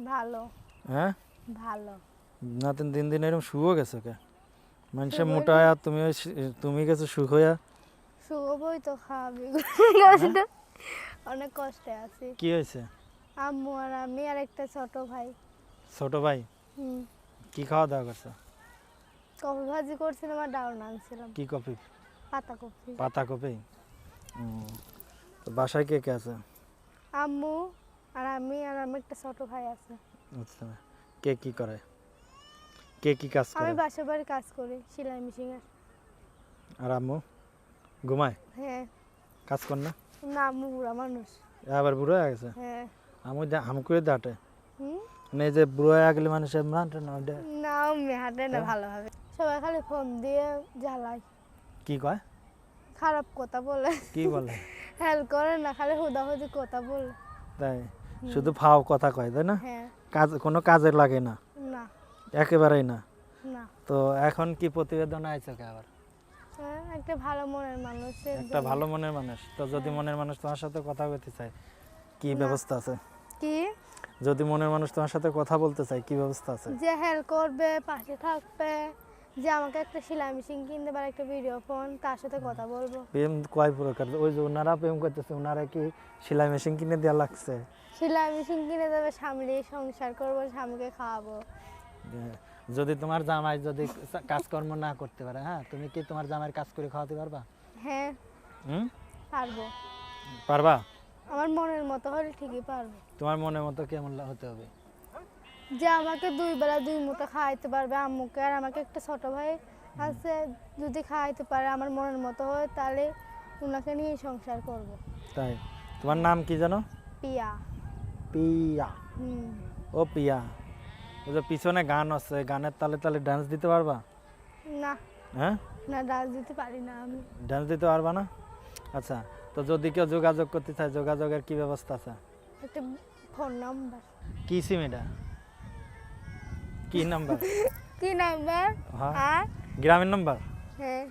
ভালো। হ্যাঁ ভালো। না দিন দিন এরকম শুয়ে গেছো কে মানুষে শুবই মোটা আর তুমি গেছো শুয়ে শুবই তো খাবি অনেক কষ্টে আছি। কি হয়েছে আম্মু আর আমি আর একটা ছোট ভাই। ছোট ভাই হুম কি খাওয়া দাওয়া করছো কফি ভাজি করছিলাম আর ডাউন আনছিলাম। কি কফি পাতা কফি। পাতা কফি তো বাসায় কে কে আছে আম্মু আর আমি আর আমার একটা ছোট ভাই আছে। আচ্ছা কে কি করে কে কি কাজ আমি করে বাসা বাড়ি কাজ করি সেলাই মেশিনের। আর আম্মু ঘুমায় হ্যাঁ কাজ কর না না আম্মু বুড়া মানুষ। আবার বুড়ো হয়ে গেছে হ্যাঁ আমি হাম করে দাঁটে হুম মানে এই যে বুড়ো হয়ে গেলে মানুষের মানতে না না আমি হাঁটে না ভালোভাবে। সবাই খালি ফোন দিয়ে জ্বালায় কি কয় খারাপ কথা বলে কি বলে হেল্প করে না খালি হুদাহুদি কথা বলে। তাই শুধু ফাও কথা কয় তাই না হ্যাঁ কাজ কোনো কাজে লাগে না না একেবারেই না না তো এখন কি প্রতিবেদন আইছে কে আবার হ্যাঁ একটা ভালো মনের মানুষের একটা জন্য। ভালো মনের মানুষ তো যদি মনের মানুষ তোমার সাথে কথা বলতে চায় কি ব্যবস্থা আছে কি যদি মনের মানুষ তোমার সাথে কথা বলতে চায় কি ব্যবস্থা আছে যে হেল্প করবে পাশে থাকবে যে আমাকে একটা সেলাই মেশিন কিনতে পারে একটা ভিডিও ফোন তার সাথে কথা বলবো। প্রেম কয় প্রকার ওই যে ওনারা প্রেম করতেছে ওনারা কি সেলাই মেশিন কিনে দেওয়া লাগছে সেলাই মেশিন কিনে দেবে স্বামী সংসার করবো স্বামীকে খাওয়াবো। যে যদি তোমার জামাই যদি কাজকর্ম না করতে পারে হ্যাঁ তুমি কি তোমার জামাইয়ের কাজ করে খাওয়াতে পারবা হ্যাঁ হুম পারবো পারবা আমার মনের মতো হলে ঠিকই পারবো। তোমার মনের মতো কেমন হতে হবে যে আমাকে দুই বেলা দুই মুঠো খাওয়াইতে পারবে আম্মুকে আর আমাকে একটা ছোট ভাই আছে যদি খাওয়াইতে পারে আমার মনের মতো হয় তাহলে ওনাকে নিয়ে সংসার করব। তাই তোমার নাম কি জানো পিয়া। পিয়া হুম ও পিয়া ওই যে পিছনে গান আছে গানের তালে তালে ডান্স দিতে পারবা না হ্যাঁ না ডাল দিতে পারি না আমি। ডান্স দিতে পারবা না আচ্ছা তো যদি কেউ যোগাযোগ করতে চায় যোগাযোগের কি ব্যবস্থা আছে একটা ফোন নাম্বার। কি সিম এটা কি নাম্বার কি নাম্বার হ্যাঁ আর গ্রামের নাম্বার হ্যাঁ